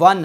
1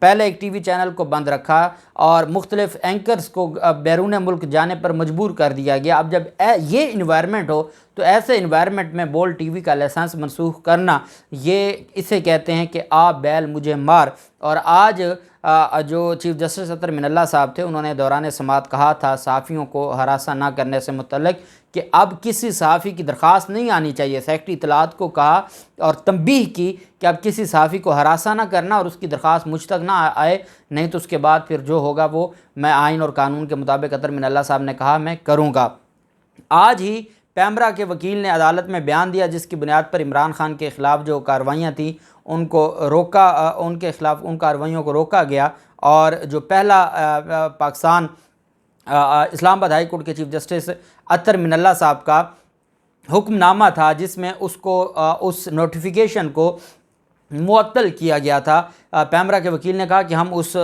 پہلے ایک T V channel کو بند رکھا اور مختلف اینکرز کو بیرون ملک جانے پر مجبور کر دیا گیا۔ اب جب یہ انوائرمنٹ ہو تو ایسے انوائرمنٹ میں بول ٹی وی کا لائسنس منسوخ کرنا، یہ اسے کہتے ہیں کہ آ بیل مجھے مار۔ اور آج جو چیف جسٹس اطہر من اللہ صاحب تھے، انہوں نے دوران سماعت کہا تھا صحافیوں کو ہراساں نہ کرنے سے متعلق کہ اب کسی صحافی کی درخواست نہیں آنی چاہیے۔ سیکرٹری اطلاعات کو کہا اور تنبیہ کی کہ اب کسی صحافی کو ہراساں نہ کرنا اور اس کی درخواست مجھ تک نہ آئے، نہیں تو اس کے بعد پھر جو ہوگا وہ میں آئین اور قانون کے مطابق اطہر من اللہ صاحب نے کہا میں کروں گا۔ آج ہی پیمرا کے وکیل نے عدالت میں بیان دیا جس کی بنیاد پر عمران خان کے خلاف جو کارروائیاں تھیں ان کو روکا، ان کے خلاف ان کارروائیوں کو روکا گیا، اور جو پہلا پاکستان اسلام آباد ہائی کورٹ کے چیف جسٹس اطہر من اللہ صاحب کا حکم نامہ تھا جس میں اس کو اس نوٹیفیکیشن کو معطل کیا گیا تھا۔ پیمرا کے وکیل نے کہا کہ ہم اس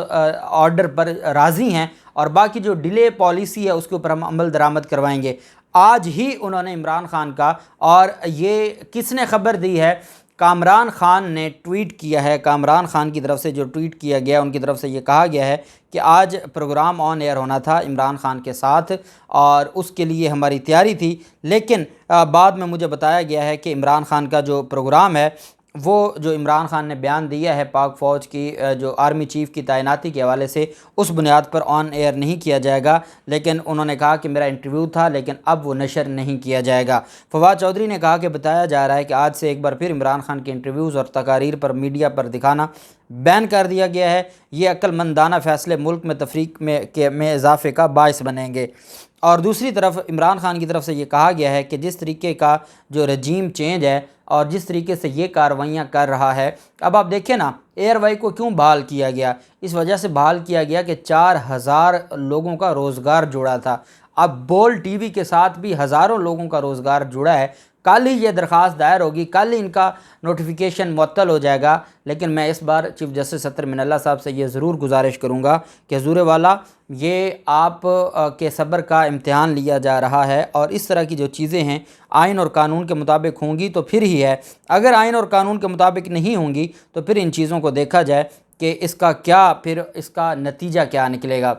آرڈر پر راضی ہیں اور باقی جو ڈیلے پالیسی ہے اس کے اوپر ہم عمل درآمد کروائیں گے۔ آج ہی انہوں نے عمران خان کا، اور یہ کس نے خبر دی ہے؟ کامران خان نے ٹویٹ کیا ہے۔ کامران خان کی طرف سے جو ٹویٹ کیا گیا، ان کی طرف سے یہ کہا گیا ہے کہ آج پروگرام آن ایئر ہونا تھا عمران خان کے ساتھ اور اس کے لیے ہماری تیاری تھی، لیکن بعد میں مجھے بتایا گیا ہے کہ عمران خان کا جو پروگرام ہے وہ جو عمران خان نے بیان دیا ہے پاک فوج کی جو آرمی چیف کی تعیناتی کے حوالے سے، اس بنیاد پر آن ایئر نہیں کیا جائے گا، لیکن انہوں نے کہا کہ میرا انٹرویو تھا لیکن اب وہ نشر نہیں کیا جائے گا۔ فواد چودھری نے کہا کہ بتایا جا رہا ہے کہ آج سے ایک بار پھر عمران خان کے انٹرویوز اور تقاریر پر میڈیا پر دکھانا بین کر دیا گیا ہے۔ یہ عقل مندانہ فیصلے ملک میں تفریق میں اضافے کا باعث بنیں گے۔ اور دوسری طرف عمران خان کی طرف سے یہ کہا گیا ہے کہ جس طریقے کا جو رجیم چینج ہے اور جس طریقے سے یہ کارروائیاں کر رہا ہے، اب آپ دیکھیں نا ایئر وائی کو کیوں بحال کیا گیا؟ اس وجہ سے بحال کیا گیا کہ 4000 لوگوں کا روزگار جڑا تھا۔ اب بول ٹی وی کے ساتھ بھی ہزاروں لوگوں کا روزگار جڑا ہے۔ کل ہی یہ درخواست دائر ہوگی، کل ہی ان کا نوٹیفیکیشن معطل ہو جائے گا، لیکن میں اس بار چیف جسٹس اطہر من اللہ صاحب سے یہ ضرور گزارش کروں گا کہ حضور والا یہ آپ کے صبر کا امتحان لیا جا رہا ہے، اور اس طرح کی جو چیزیں ہیں آئین اور قانون کے مطابق ہوں گی تو پھر ہی ہے، اگر آئین اور قانون کے مطابق نہیں ہوں گی تو پھر ان چیزوں کو دیکھا جائے کہ اس کا کیا پھر اس کا نتیجہ کیا نکلے گا۔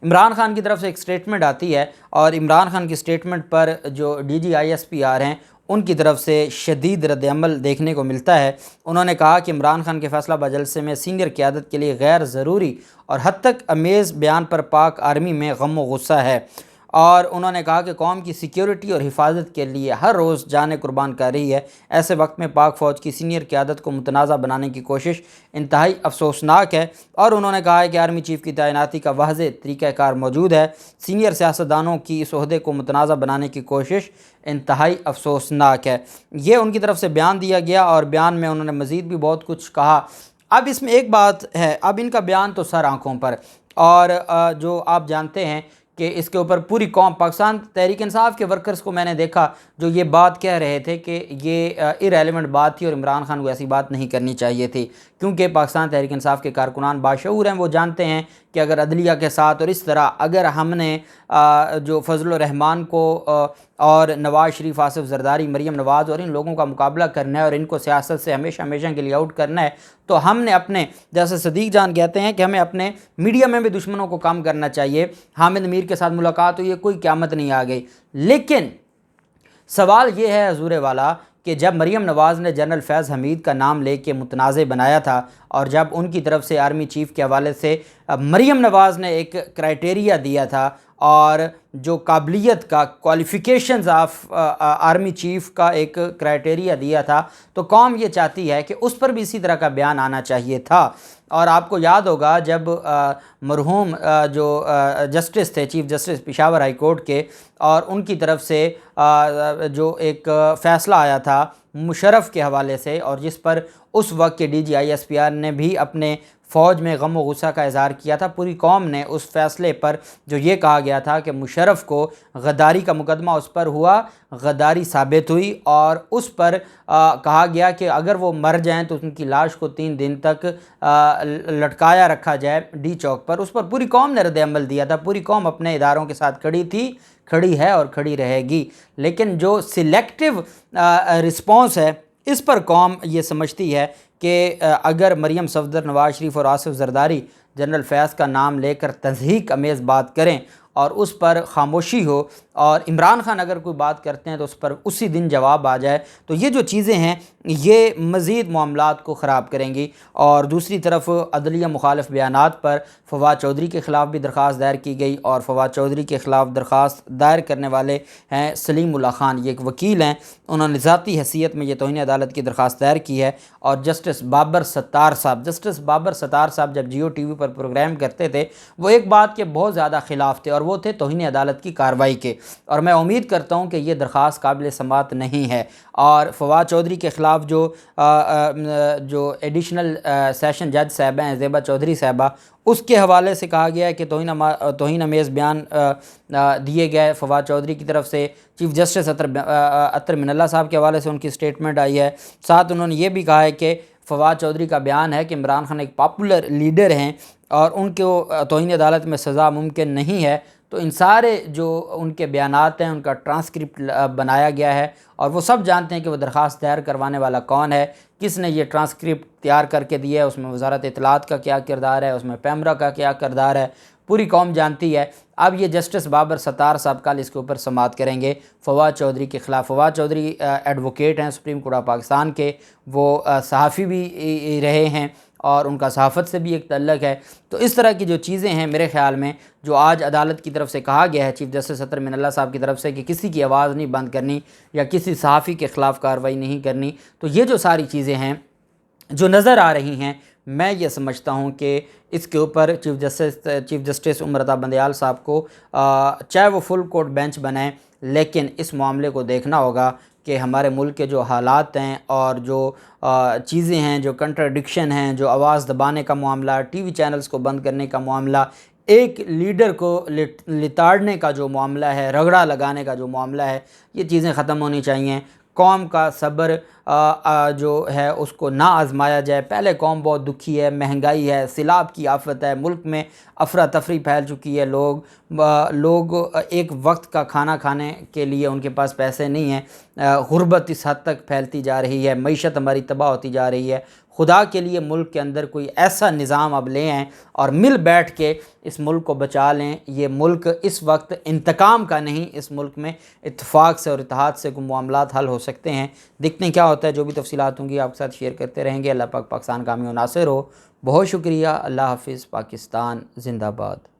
عمران خان کی طرف سے ایک سٹیٹمنٹ آتی ہے اور عمران خان کی سٹیٹمنٹ پر جو D G I S P R ہیں ان کی طرف سے شدید رد عمل دیکھنے کو ملتا ہے۔ انہوں نے کہا کہ عمران خان کے فیصلہ باد جلسے میں سینئر قیادت کے لیے غیر ضروری اور حد تک امیز بیان پر پاک آرمی میں غم و غصہ ہے، اور انہوں نے کہا کہ قوم کی سیکیورٹی اور حفاظت کے لیے ہر روز جانیں قربان کر رہی ہے۔ ایسے وقت میں پاک فوج کی سینئر قیادت کو متنازع بنانے کی کوشش انتہائی افسوسناک ہے، اور انہوں نے کہا ہے کہ آرمی چیف کی تعیناتی کا واضح طریقہ کار موجود ہے۔ سینئر سیاستدانوں کی اس عہدے کو متنازع بنانے کی کوشش انتہائی افسوسناک ہے۔ یہ ان کی طرف سے بیان دیا گیا، اور بیان میں انہوں نے مزید بھی بہت کچھ کہا۔ اب اس میں ایک بات ہے، اب ان کا بیان تو سر آنکھوں پر، اور جو آپ جانتے ہیں کہ اس کے اوپر پوری قوم، پاکستان تحریک انصاف کے ورکرز کو میں نے دیکھا جو یہ بات کہہ رہے تھے کہ یہ ارریلیونٹ بات تھی اور عمران خان کو ایسی بات نہیں کرنی چاہیے تھی، کیونکہ پاکستان تحریک انصاف کے کارکنان باشعور ہیں، وہ جانتے ہیں کہ اگر عدلیہ کے ساتھ اور اس طرح اگر ہم نے جو فضل الرحمان کو اور نواز شریف، آصف زرداری، مریم نواز اور ان لوگوں کا مقابلہ کرنا ہے اور ان کو سیاست سے ہمیشہ کے لیے آؤٹ کرنا ہے، تو ہم نے اپنے، جیسے صدیق جان کہتے ہیں کہ ہمیں اپنے میڈیا میں بھی دشمنوں کو کم کرنا چاہیے۔ حامد امیر کے ساتھ ملاقات ہوئی ہے، کوئی قیامت نہیں آ گئی، لیکن سوال یہ ہے حضور والا کہ جب مریم نواز نے جنرل فیض حمید کا نام لے کے متنازع بنایا تھا، اور جب ان کی طرف سے آرمی چیف کے حوالے سے مریم نواز نے ایک کرائٹیریا دیا تھا اور جو قابلیت کا کوالیفیکیشنز آف آرمی چیف کا ایک کرائٹیریا دیا تھا، تو قوم یہ چاہتی ہے کہ اس پر بھی اسی طرح کا بیان آنا چاہیے تھا۔ اور آپ کو یاد ہوگا جب مرحوم جو جسٹس تھے، chief justice Peshawar high court کے، اور ان کی طرف سے جو ایک فیصلہ آیا تھا مشرف کے حوالے سے، اور جس پر اس وقت کے D G I S P R نے بھی اپنے فوج میں غم و غصہ کا اظہار کیا تھا، پوری قوم نے اس فیصلے پر جو یہ کہا گیا تھا کہ مشرف کو غداری کا مقدمہ اس پر ہوا، غداری ثابت ہوئی، اور اس پر کہا گیا کہ اگر وہ مر جائیں تو ان کی لاش کو 3 دن تک لٹکایا رکھا جائے ڈی چوک پر۔ اس پر پوری قوم نے رد عمل دیا تھا، پوری قوم اپنے اداروں کے ساتھ کھڑی تھی، کھڑی ہے اور کھڑی رہے گی، لیکن جو سلیکٹیو رسپانس ہے اس پر قوم یہ سمجھتی ہے کہ اگر مریم صفدر، نواز شریف اور آصف زرداری جنرل فیاض کا نام لے کر تضحیک امیز بات کریں اور اس پر خاموشی ہو، اور عمران خان اگر کوئی بات کرتے ہیں تو اس پر اسی دن جواب آ جائے، تو یہ جو چیزیں ہیں یہ مزید معاملات کو خراب کریں گی۔ اور دوسری طرف عدلیہ مخالف بیانات پر فواد چودھری کے خلاف بھی درخواست دائر کی گئی، اور فواد چودھری کے خلاف درخواست دائر کرنے والے ہیں سلیم اللہ خان، یہ ایک وکیل ہیں، انہوں نے ذاتی حیثیت میں یہ توہین عدالت کی درخواست دائر کی ہے۔ اور جسٹس بابر ستار صاحب جب جیو ٹی وی پر پروگرام کرتے تھے، وہ ایک بات کے بہت زیادہ خلاف تھے، اور وہ تھے توہین عدالت کی کارروائی کے، اور میں امید کرتا ہوں کہ یہ درخواست قابل سماعت نہیں ہے۔ اور فواد چودھری کے خلاف جو ایڈیشنل سیشن جج صاحبہ ہیں زیبا چودھری صاحبہ، اس کے حوالے سے کہا گیا ہے کہ توہین امیز بیان دیے گئے فواد چودھری کی طرف سے۔ چیف جسٹس اطہر من اللہ صاحب کے حوالے سے ان کی سٹیٹمنٹ آئی ہے، ساتھ انہوں نے یہ بھی کہا ہے کہ فواد چودھری کا بیان ہے کہ عمران خان ایک پاپولر لیڈر ہیں اور ان کو توہین عدالت میں سزا ممکن نہیں ہے۔ تو ان سارے جو ان کے بیانات ہیں ان کا ٹرانسکرپٹ بنایا گیا ہے، اور وہ سب جانتے ہیں کہ وہ درخواست دائر کروانے والا کون ہے، کس نے یہ ٹرانسکرپٹ تیار کر کے دیا ہے، اس میں وزارت اطلاعات کا کیا کردار ہے، اس میں پیمرا کا کیا کردار ہے، پوری قوم جانتی ہے۔ اب یہ جسٹس بابر ستار صاحب کل اس کے اوپر سماعت کریں گے فواد چودھری کے خلاف۔ فواد چودھری ایڈوکیٹ ہیں سپریم کورٹ آف پاکستان کے، وہ صحافی بھی رہے ہیں اور ان کا صحافت سے بھی ایک تعلق ہے۔ تو اس طرح کی جو چیزیں ہیں میرے خیال میں جو آج عدالت کی طرف سے کہا گیا ہے چیف جسٹس اطہر من اللہ صاحب کی طرف سے کہ کسی کی آواز نہیں بند کرنی یا کسی صحافی کے خلاف کارروائی نہیں کرنی، تو یہ جو ساری چیزیں ہیں جو نظر آ رہی ہیں، میں یہ سمجھتا ہوں کہ اس کے اوپر چیف جسٹس عمر عطا بندیال صاحب کو چاہے وہ فل کورٹ بینچ بنائیں، لیکن اس معاملے کو دیکھنا ہوگا کہ ہمارے ملک کے جو حالات ہیں اور جو چیزیں ہیں، جو کنٹراڈکشن ہیں، جو آواز دبانے کا معاملہ، ٹی وی چینلز کو بند کرنے کا معاملہ، ایک لیڈر کو لتاڑنے کا جو معاملہ ہے، رگڑا لگانے کا جو معاملہ ہے، یہ چیزیں ختم ہونی چاہیے۔ قوم کا صبر جو ہے اس کو نہ آزمایا جائے۔ پہلے قوم بہت دکھی ہے، مہنگائی ہے، سیلاب کی آفت ہے، ملک میں افراتفری پھیل چکی ہے، لوگ ایک وقت کا کھانا کھانے کے لیے ان کے پاس پیسے نہیں ہیں، غربت اس حد تک پھیلتی جا رہی ہے، معیشت ہماری تباہ ہوتی جا رہی ہے۔ خدا کے لیے ملک کے اندر کوئی ایسا نظام اب لے آئیں اور مل بیٹھ کے اس ملک کو بچا لیں۔ یہ ملک اس وقت انتقام کا نہیں، اس ملک میں اتفاق سے اور اتحاد سے کوئی معاملات حل ہو سکتے ہیں۔ دیکھتے ہیں کیا ہوتا ہے، جو بھی تفصیلات ہوں گی آپ کے ساتھ شیئر کرتے رہیں گے۔ اللہ پاک پاکستان کامیاب و ناصر ہو۔ بہت شکریہ۔ اللہ حافظ۔ پاکستان زندہ باد۔